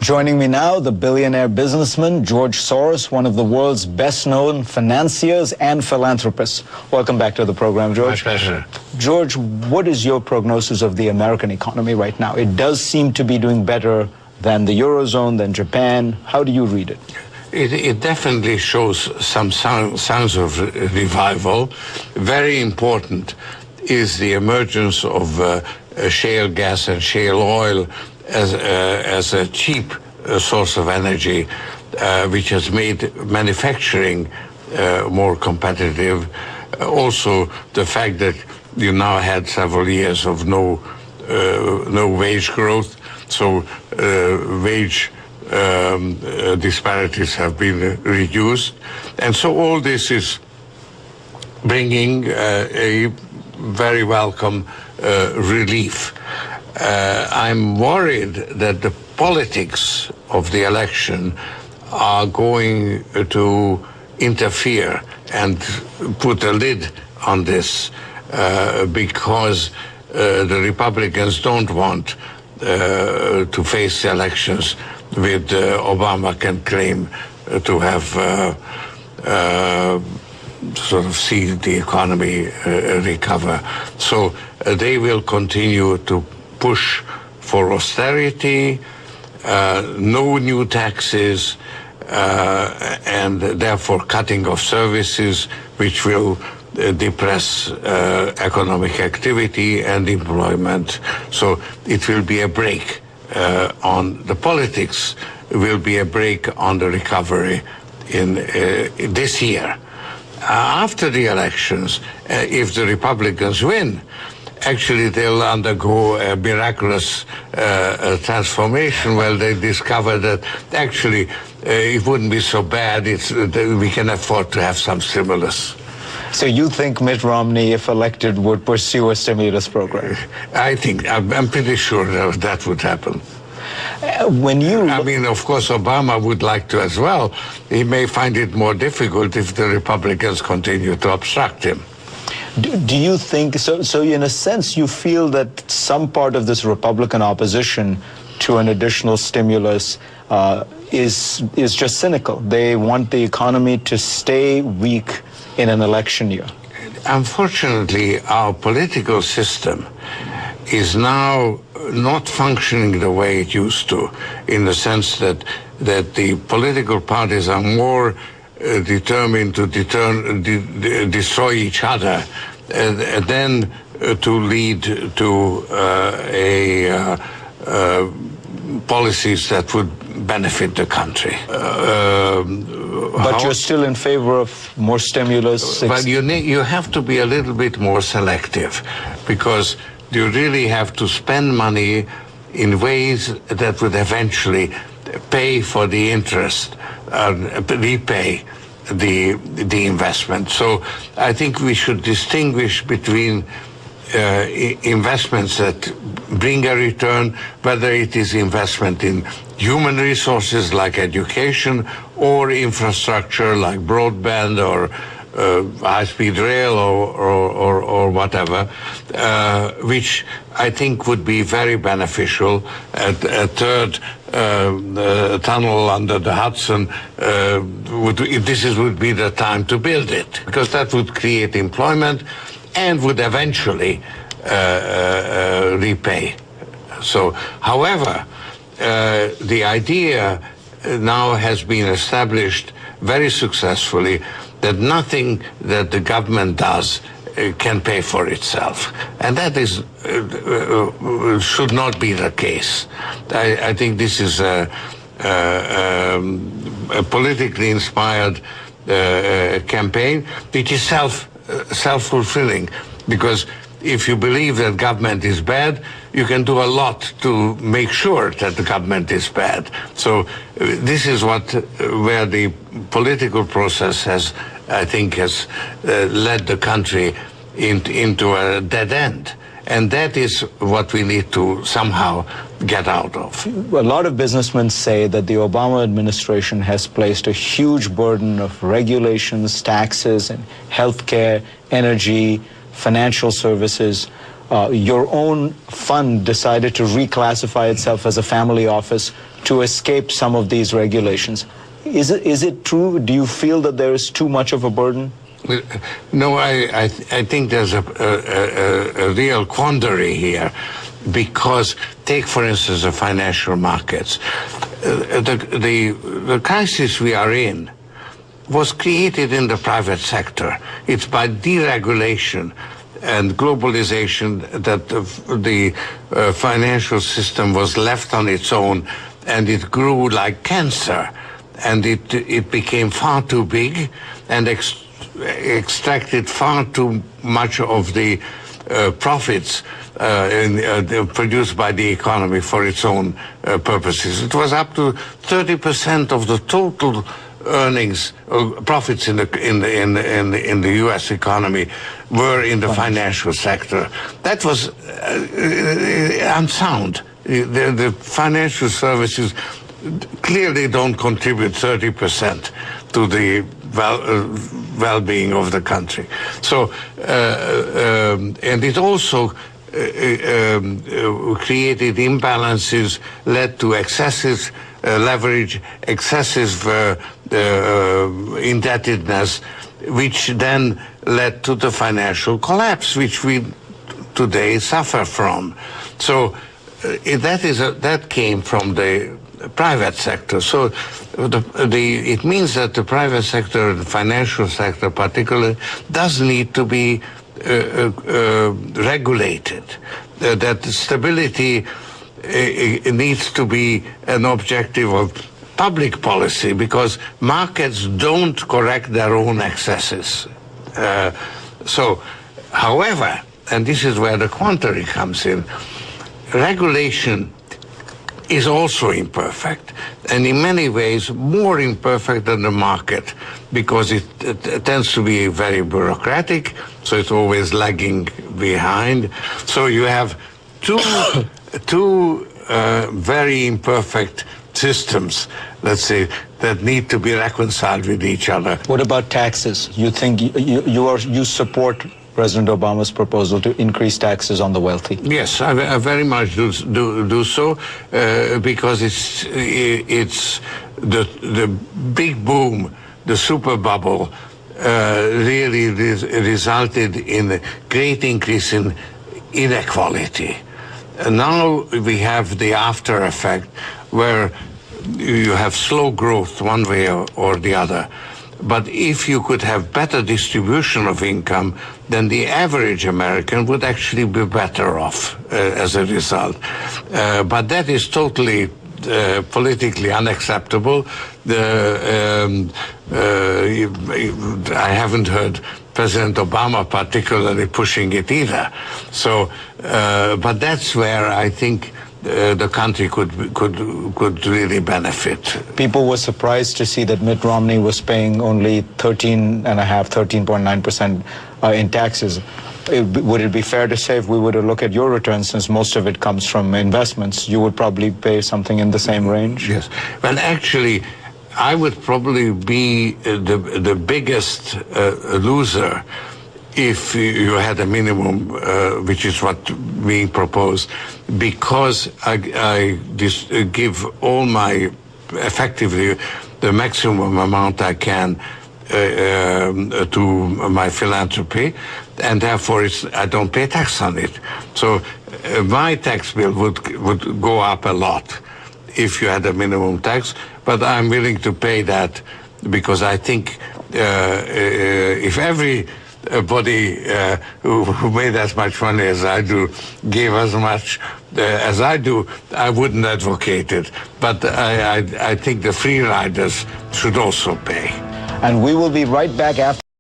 Joining me now, the billionaire businessman George Soros, one of the world's best-known financiers and philanthropists. Welcome back to the program, George. My pleasure. George, what is your prognosis of the American economy right now? It does seem to be doing better than the Eurozone, than Japan. How do you read it? It definitely shows some signs of revival. Very important is the emergence of shale gas and shale oil as a cheap source of energy, which has made manufacturing more competitive. Also, the fact that you now had several years of no wage growth, so wage disparities have been reduced, and so all this is bringing a very welcome relief. I'm worried that the politics of the election are going to interfere and put a lid on this because the Republicans don't want to face the elections with Obama can claim to have sort of see the economy recover. So they will continue to push for austerity, no new taxes, and therefore cutting of services, which will depress economic activity and employment. So it will be a break on the politics, will be a break on the recovery in this year. After the elections, if the Republicans win, actually they'll undergo a miraculous transformation where they discover that actually it wouldn't be so bad, we can afford to have some stimulus. So you think Mitt Romney, if elected, would pursue a stimulus program? I'm pretty sure that would happen. I mean, of course, Obama would like to as well. He may find it more difficult if the Republicans continue to obstruct him. Do you think, so in a sense, you feel that some part of this Republican opposition to an additional stimulus is just cynical? They want the economy to stay weak in an election year. Unfortunately, our political system is now not functioning the way it used to, in the sense that the political parties are more determined to destroy each other and then to lead to policies that would benefit the country. But you're still in favor of more stimulus? But you have to be a little bit more selective, because you really have to spend money in ways that would eventually pay for the interest, repay the investment. So I think we should distinguish between investments that bring a return, whether it is investment in human resources like education or infrastructure like broadband or high-speed rail or whatever, which I think would be very beneficial. A third tunnel under the Hudson, would be the time to build it, because that would create employment and would eventually repay. So, however, the idea now has been established very successfully that nothing that the government does can pay for itself. And that is should not be the case. I think this is a politically inspired campaign, which is self-fulfilling, because if you believe that government is bad, you can do a lot to make sure that the government is bad. So this is where the political process has, I think, led the country into a dead end. And that is what we need to somehow get out of. A lot of businessmen say that the Obama administration has placed a huge burden of regulations, taxes, and healthcare, energy, financial services. Your own fund decided to reclassify itself as a family office to escape some of these regulations. Is it true? Do you feel that there is too much of a burden? No, I think there's a real quandary here, because take, for instance, the financial markets. The crisis we are in was created in the private sector. It's by deregulation and globalization that the financial system was left on its own, and it grew like cancer, and it became far too big and extracted far too much of the profits produced by the economy for its own purposes. It was up to 30% of the total earnings, profits in the U.S. economy were in the financial sector. That was unsound. The financial services clearly don't contribute 30% to the well-being of the country. So, and it also created imbalances, led to excessive leverage, excessive indebtedness, which then led to the financial collapse, which we today suffer from. So that came from the private sector. So it means that the private sector, the financial sector particularly, does need to be regulated. That stability needs to be an objective of public policy, because markets don't correct their own excesses. However, and this is where the quandary comes in, regulation is also imperfect, and in many ways more imperfect than the market, because it tends to be very bureaucratic, so it's always lagging behind. So you have two very imperfect systems, let's say, that need to be reconciled with each other. What about taxes? You think you support President Obama's proposal to increase taxes on the wealthy? Yes, I very much do so, because it's the big boom, the super bubble, really resulted in a great increase in inequality. And now we have the after effect, where you have slow growth one way or the other. But if you could have better distribution of income, then the average American would actually be better off as a result. But that is totally politically unacceptable. I haven't heard President Obama particularly pushing it either. So, but that's where I think the country could really benefit. People were surprised to see that Mitt Romney was paying only 13.9% in taxes. Would it be fair to say, if we were to look at your returns, since most of it comes from investments, you would probably pay something in the same range? Yes. Well, actually, I would probably be the biggest loser if you had a minimum, which is what being proposed, because I give all my, effectively, the maximum amount I can to my philanthropy, and therefore I don't pay tax on it. So my tax bill would go up a lot if you had a minimum tax, but I'm willing to pay that, because I think if everybody who made as much money as I do gave as much as I do, I wouldn't advocate it. But I think the free riders should also pay. And we will be right back after